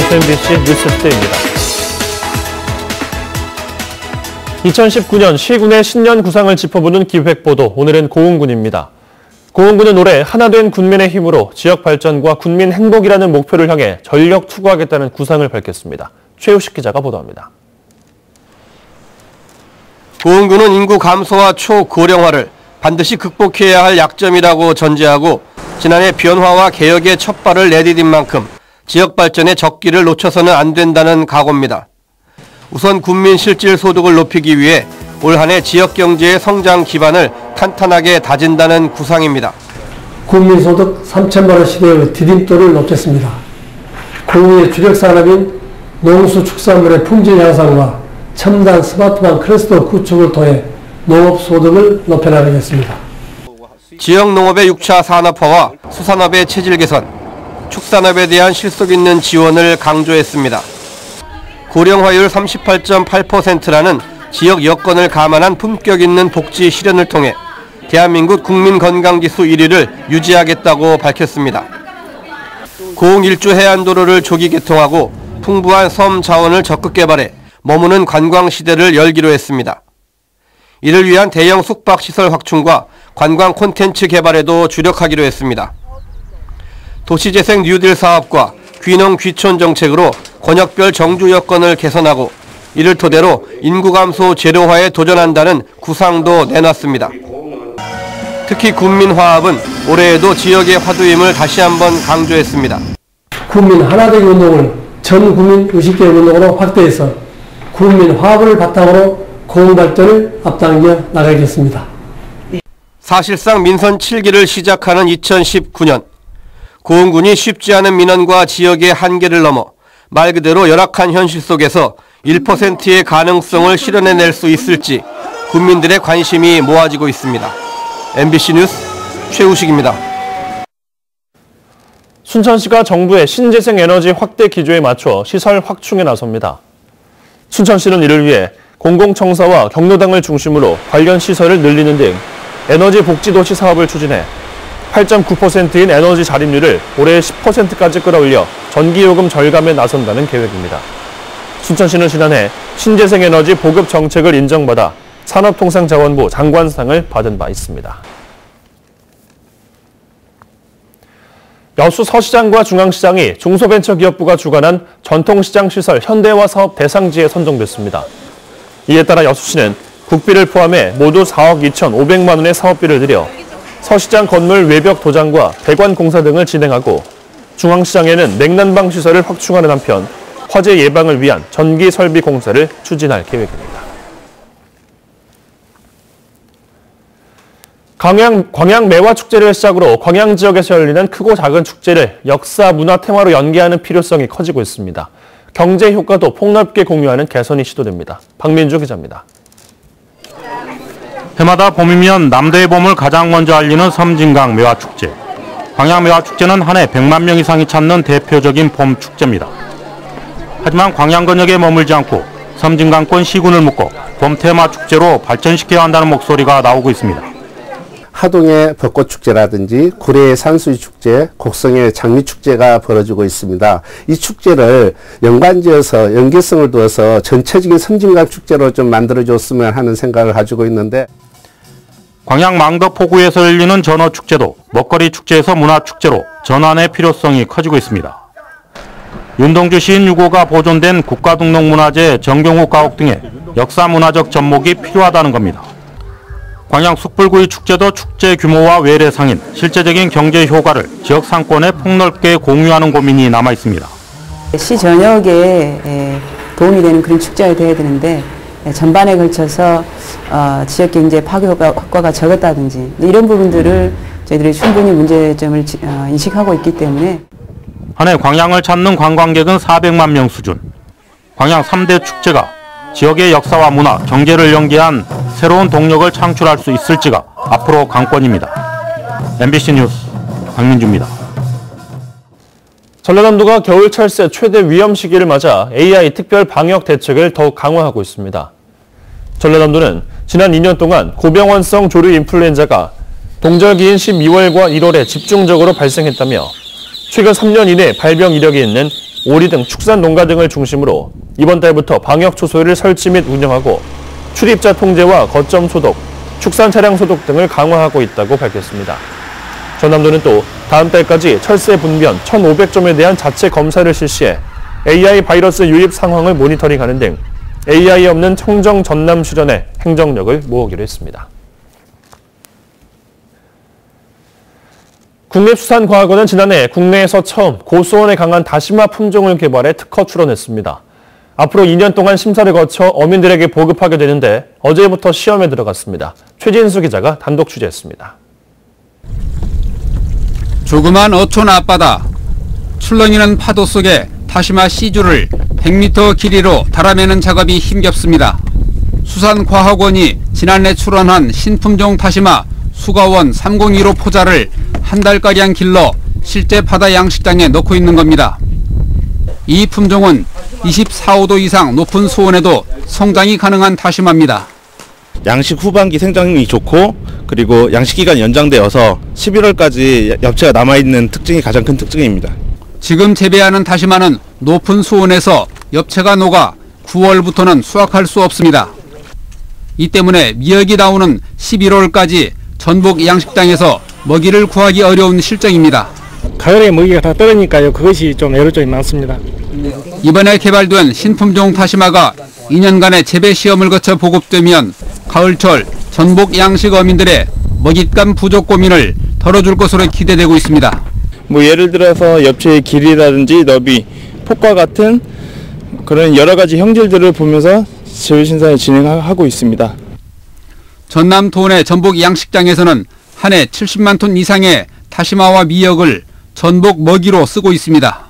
SMBC 뉴스스테이입니다. 2019년 시군의 신년 구상을 짚어보는 기획보도, 오늘은 고흥군입니다. 고흥군은 올해 하나된 군민의 힘으로 지역 발전과 국민 행복이라는 목표를 향해 전력 투구하겠다는 구상을 밝혔습니다. 최우식 기자가 보도합니다. 고흥군은 인구 감소와 초고령화를 반드시 극복해야 할 약점이라고 전제하고 지난해 변화와 개혁의 첫 발을 내디딘 만큼 지역 발전의 적기를 놓쳐서는 안 된다는 각오입니다. 우선 국민 실질 소득을 높이기 위해 올 한 해 지역 경제의 성장 기반을 탄탄하게 다진다는 구상입니다. 국민소득 3천만 원 시대의 디딤돌을 놓겠습니다. 고흥의 주력 산업인 농수축산물의 품질 향상과 첨단 스마트팜 클러스터 구축을 통해 농업소득을 높여나가겠습니다. 지역 농업의 6차 산업화와 수산업의 체질 개선, 축산업에 대한 실속 있는 지원을 강조했습니다. 고령화율 38.8%라는 지역 여건을 감안한 품격 있는 복지 실현을 통해 대한민국 국민건강지수 1위를 유지하겠다고 밝혔습니다. 고흥 일주 해안도로를 조기 개통하고 풍부한 섬 자원을 적극 개발해 머무는 관광시대를 열기로 했습니다. 이를 위한 대형 숙박시설 확충과 관광 콘텐츠 개발에도 주력하기로 했습니다. 도시재생 뉴딜 사업과 귀농 귀촌 정책으로 권역별 정주 여건을 개선하고 이를 토대로 인구 감소 제로화에 도전한다는 구상도 내놨습니다. 특히 군민화합은 올해에도 지역의 화두임을 다시 한번 강조했습니다. 국민 하나되기 운동을 전 국민 의식의 운동으로 확대해서 국민 화합을 바탕으로 고흥 발전을 앞당겨 나가겠습니다. 사실상 민선 7기를 시작하는 2019년, 고흥군이 쉽지 않은 민원과 지역의 한계를 넘어 말 그대로 열악한 현실 속에서 1%의 가능성을 실현해낼 수 있을지 국민들의 관심이 모아지고 있습니다. MBC 뉴스 최우식입니다. 순천시가 정부의 신재생 에너지 확대 기조에 맞춰 시설 확충에 나섭니다. 순천시는 이를 위해 공공청사와 경로당을 중심으로 관련 시설을 늘리는 등 에너지 복지도시 사업을 추진해 8.9%인 에너지 자립률을 올해 10%까지 끌어올려 전기요금 절감에 나선다는 계획입니다. 순천시는 지난해 신재생에너지 보급 정책을 인정받아 산업통상자원부 장관상을 받은 바 있습니다. 여수 서시장과 중앙시장이 중소벤처기업부가 주관한 전통시장 시설 현대화 사업 대상지에 선정됐습니다. 이에 따라 여수시는 국비를 포함해 모두 4억 2,500만 원의 사업비를 들여 서시장 건물 외벽 도장과 배관 공사 등을 진행하고 중앙시장에는 냉난방 시설을 확충하는 한편 화재 예방을 위한 전기 설비 공사를 추진할 계획입니다. 광양 매화축제를 시작으로 광양 지역에서 열리는 크고 작은 축제를 역사, 문화, 테마로 연계하는 필요성이 커지고 있습니다. 경제 효과도 폭넓게 공유하는 개선이 시도됩니다. 박민주 기자입니다. 해마다 봄이면 남도의 봄을 가장 먼저 알리는 섬진강 매화축제. 광양 매화축제는 한 해 100만 명 이상이 찾는 대표적인 봄 축제입니다. 하지만 광양 권역에 머물지 않고 섬진강권 시군을 묶어 봄 테마 축제로 발전시켜야 한다는 목소리가 나오고 있습니다. 하동의 벚꽃축제라든지 구례의 산수유축제, 곡성의 장미축제가 벌어지고 있습니다. 이 축제를 연관지어서 연계성을 두어서 전체적인 섬진강 축제로 좀 만들어줬으면 하는 생각을 가지고 있는데, 광양 망덕 포구에서 열리는 전어축제도 먹거리 축제에서 문화축제로 전환의 필요성이 커지고 있습니다. 윤동주 시인 유고가 보존된 국가등록문화재 정경호 가옥 등의 역사문화적 접목이 필요하다는 겁니다. 광양 숯불구이 축제도 축제 규모와 외래상인, 실제적인 경제 효과를 지역 상권에 폭넓게 공유하는 고민이 남아 있습니다. 시 전역에 도움이 되는 그런 축제가 되어야 되는데 전반에 걸쳐서 지역 경제 파괴 효과가 적었다든지 이런 부분들을 저희들이 충분히 문제점을 인식하고 있기 때문에 한 해 광양을 찾는 관광객은 400만 명 수준. 광양 3대 축제가 지역의 역사와 문화, 경제를 연계한 새로운 동력을 창출할 수 있을지가 앞으로 관건입니다. MBC 뉴스 박민주입니다. 전라남도가 겨울철새 최대 위험 시기를 맞아 AI 특별 방역 대책을 더욱 강화하고 있습니다. 전라남도는 지난 2년 동안 고병원성 조류 인플루엔자가 동절기인 12월과 1월에 집중적으로 발생했다며 최근 3년 이내 발병 이력이 있는 오리 등 축산 농가 등을 중심으로 이번 달부터 방역 초소를 설치 및 운영하고 출입자 통제와 거점 소독, 축산 차량 소독 등을 강화하고 있다고 밝혔습니다. 전남도는 또 다음 달까지 철새 분변 1,500점에 대한 자체 검사를 실시해 AI 바이러스 유입 상황을 모니터링하는 등 AI 없는 청정 전남 실현에 행정력을 모으기로 했습니다. 국립수산과학원은 지난해 국내에서 처음 고수온에 강한 다시마 품종을 개발해 특허 출원했습니다. 앞으로 2년 동안 심사를 거쳐 어민들에게 보급하게 되는데 어제부터 시험에 들어갔습니다. 최진수 기자가 단독 취재했습니다. 조그만 어촌 앞바다, 출렁이는 파도 속에 다시마 씨줄을 100m 길이로 달아매는 작업이 힘겹습니다. 수산과학원이 지난해 출원한 신품종 다시마 수가원 3015 포자를 한 달가량 길러 실제 바다 양식장에 넣고 있는 겁니다. 이 품종은 24~25도 이상 높은 수온에도 성장이 가능한 다시마입니다. 양식 후반기 생장이 좋고 그리고 양식기간이 연장되어서 11월까지 엽채가 남아있는 특징이 가장 큰 특징입니다. 지금 재배하는 다시마는 높은 수온에서 엽채가 녹아 9월부터는 수확할 수 없습니다. 이 때문에 미역이 나오는 11월까지 전북 양식장에서 먹이를 구하기 어려운 실정입니다. 가을에 먹이가 다 떨어지니까요. 그것이 좀 애로점이 많습니다. 이번에 개발된 신품종 다시마가 2년간의 재배 시험을 거쳐 보급되면 가을철 전북 양식 어민들의 먹잇감 부족 고민을 덜어줄 것으로 기대되고 있습니다. 예를 들어서 엽채의 길이라든지 너비, 폭과 같은 그런 여러 가지 형질들을 보면서 재배 신사를 진행하고 있습니다. 전남 도내 전북 양식장에서는 한 해 70만 톤 이상의 다시마와 미역을 전북 먹이로 쓰고 있습니다.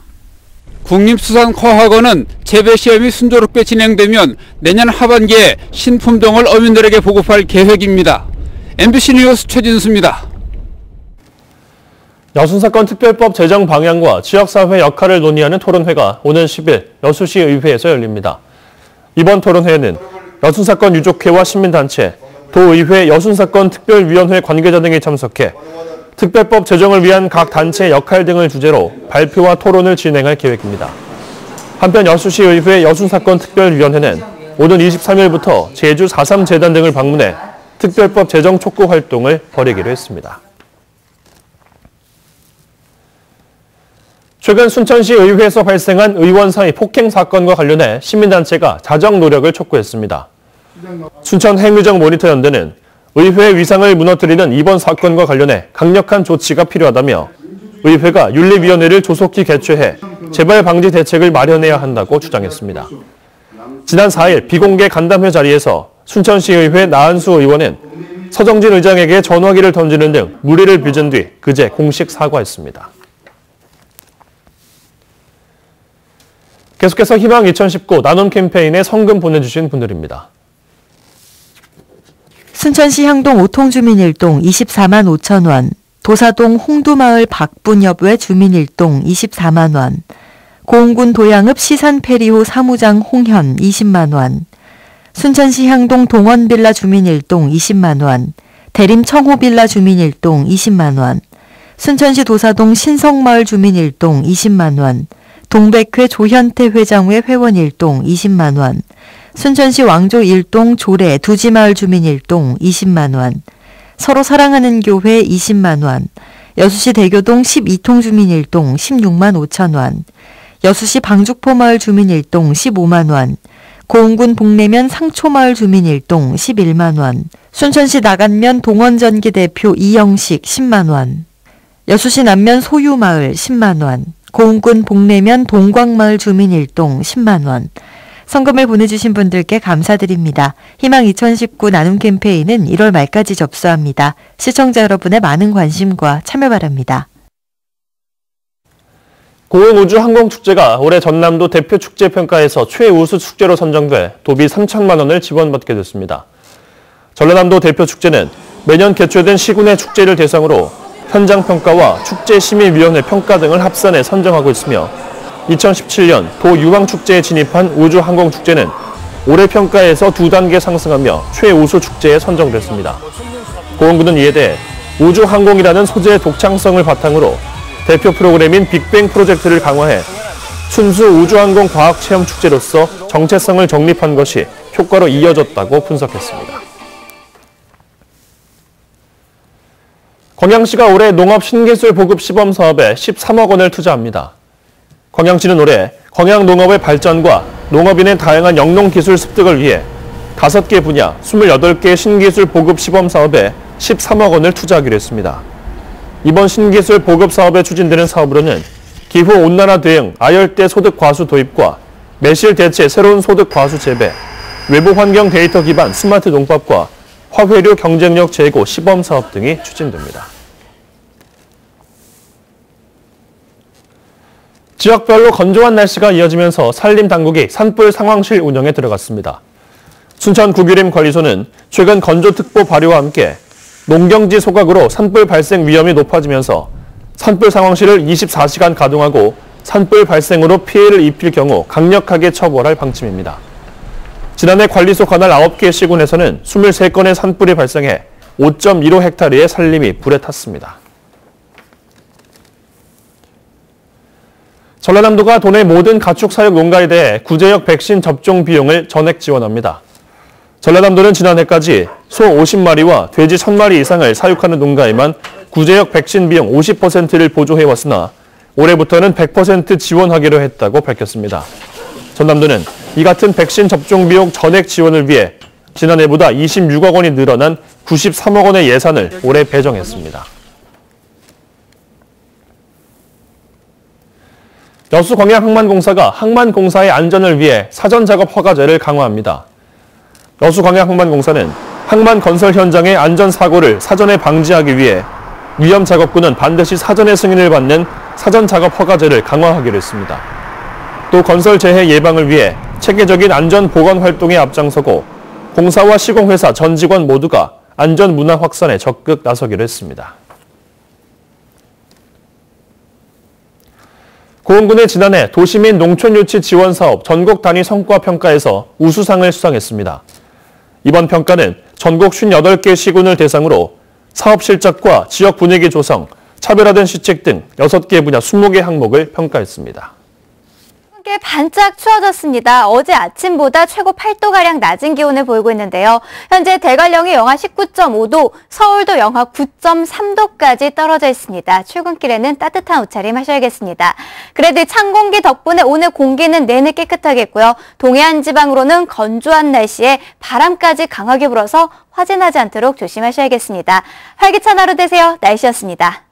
국립수산과학원은 재배시험이 순조롭게 진행되면 내년 하반기에 신품종을 어민들에게 보급할 계획입니다. MBC 뉴스 최진수입니다. 여순사건 특별법 제정 방향과 지역사회 역할을 논의하는 토론회가 오는 10일 여수시 의회에서 열립니다. 이번 토론회에는 여순사건 유족회와 시민단체, 도의회 여순사건 특별위원회 관계자 등이 참석해 특별법 제정을 위한 각 단체의 역할 등을 주제로 발표와 토론을 진행할 계획입니다. 한편 여수시의회 여순사건 특별위원회는 오는 23일부터 제주 4.3 재단 등을 방문해 특별법 제정 촉구 활동을 벌이기로 했습니다. 최근 순천시 의회에서 발생한 의원 사이 폭행 사건과 관련해 시민단체가 자정 노력을 촉구했습니다. 순천 행위적 모니터 연대는 의회의 위상을 무너뜨리는 이번 사건과 관련해 강력한 조치가 필요하다며 의회가 윤리위원회를 조속히 개최해 재발 방지 대책을 마련해야 한다고 주장했습니다. 지난 4일 비공개 간담회 자리에서 순천시의회 나한수 의원은 서정진 의장에게 전화기를 던지는 등 무리를 빚은 뒤 그제 공식 사과했습니다. 계속해서 희망 2019 나눔 캠페인에 성금 보내주신 분들입니다. 순천시 향동 오통 주민 1동 24만 5천 원, 도사동 홍두마을 박분엽외 주민 1동 24만 원, 고흥군 도양읍 시산페리호 사무장 홍현 20만 원, 순천시 향동 동원빌라 주민 1동 20만 원, 대림 청호빌라 주민 1동 20만 원, 순천시 도사동 신성마을 주민 1동 20만 원, 동백회 조현태 회장회 회원 1동 20만 원, 순천시 왕조 1동 조례 두지마을 주민 1동 20만 원, 서로 사랑하는 교회 20만 원, 여수시 대교동 12통 주민 1동 16만 5천 원, 여수시 방죽포마을 주민 1동 15만 원, 고흥군 복내면 상초마을 주민 1동 11만 원, 순천시 나간면 동원전기 대표 이영식 10만 원, 여수시 남면 소유마을 10만 원, 고흥군 복내면 동광마을 주민 1동 10만 원. 성금을 보내주신 분들께 감사드립니다. 희망 2019 나눔 캠페인은 1월 말까지 접수합니다. 시청자 여러분의 많은 관심과 참여 바랍니다. 고흥우주항공축제가 올해 전남도 대표 축제 평가에서 최우수 축제로 선정돼 도비 3천만 원을 지원받게 됐습니다. 전라남도 대표 축제는 매년 개최된 시군의 축제를 대상으로 현장 평가와 축제심의위원회 평가 등을 합산해 선정하고 있으며 2017년 도유황축제에 진입한 우주항공축제는 올해 평가에서 2단계 상승하며 최우수 축제에 선정됐습니다. 고흥군은 이에 대해 우주항공이라는 소재의 독창성을 바탕으로 대표 프로그램인 빅뱅 프로젝트를 강화해 순수 우주항공 과학체험축제로서 정체성을 정립한 것이 효과로 이어졌다고 분석했습니다. 광양시가 올해 농업 신기술 보급 시범 사업에 13억 원을 투자합니다. 광양시는 올해 광양 농업의 발전과 농업인의 다양한 영농기술 습득을 위해 5개 분야 28개 신기술 보급 시범 사업에 13억 원을 투자하기로 했습니다. 이번 신기술 보급 사업에 추진되는 사업으로는 기후온난화 대응 아열대 소득 과수 도입과 매실 대체 새로운 소득 과수 재배, 외부 환경 데이터 기반 스마트 농법과 화훼류 경쟁력 제고 시범 사업 등이 추진됩니다. 지역별로 건조한 날씨가 이어지면서 산림당국이 산불 상황실 운영에 들어갔습니다. 춘천 국유림관리소는 최근 건조특보 발효와 함께 농경지 소각으로 산불 발생 위험이 높아지면서 산불 상황실을 24시간 가동하고 산불 발생으로 피해를 입힐 경우 강력하게 처벌할 방침입니다. 지난해 관리소 관할 9개 시군에서는 23건의 산불이 발생해 5.15헥타르의 산림이 불에 탔습니다. 전라남도가 도내 모든 가축사육 농가에 대해 구제역 백신 접종 비용을 전액 지원합니다. 전라남도는 지난해까지 소 50마리와 돼지 1000마리 이상을 사육하는 농가에만 구제역 백신 비용 50%를 보조해왔으나 올해부터는 100% 지원하기로 했다고 밝혔습니다. 전남도는 이 같은 백신 접종 비용 전액 지원을 위해 지난해보다 26억 원이 늘어난 93억 원의 예산을 올해 배정했습니다. 여수광양항만공사가 항만공사의 안전을 위해 사전작업 허가제를 강화합니다. 여수광양항만공사는 항만 건설 현장의 안전사고를 사전에 방지하기 위해 위험작업군은 반드시 사전의 승인을 받는 사전작업 허가제를 강화하기로 했습니다. 또 건설 재해 예방을 위해 체계적인 안전보건 활동에 앞장서고 공사와 시공회사 전 직원 모두가 안전문화 확산에 적극 나서기로 했습니다. 고흥군의 지난해 도시민 농촌유치 지원사업 전국 단위 성과평가에서 우수상을 수상했습니다. 이번 평가는 전국 58개 시군을 대상으로 사업 실적과 지역 분위기 조성, 차별화된 시책 등 6개 분야 20개 항목을 평가했습니다. 반짝 추워졌습니다. 어제 아침보다 최고 8도가량 낮은 기온을 보이고 있는데요. 현재 대관령이 영하 19.5도, 서울도 영하 9.3도까지 떨어져 있습니다. 출근길에는 따뜻한 옷차림 하셔야겠습니다. 그래도 찬 공기 덕분에 오늘 공기는 내내 깨끗하겠고요. 동해안 지방으로는 건조한 날씨에 바람까지 강하게 불어서 화재 나지 않도록 조심하셔야겠습니다. 활기찬 하루 되세요. 날씨였습니다.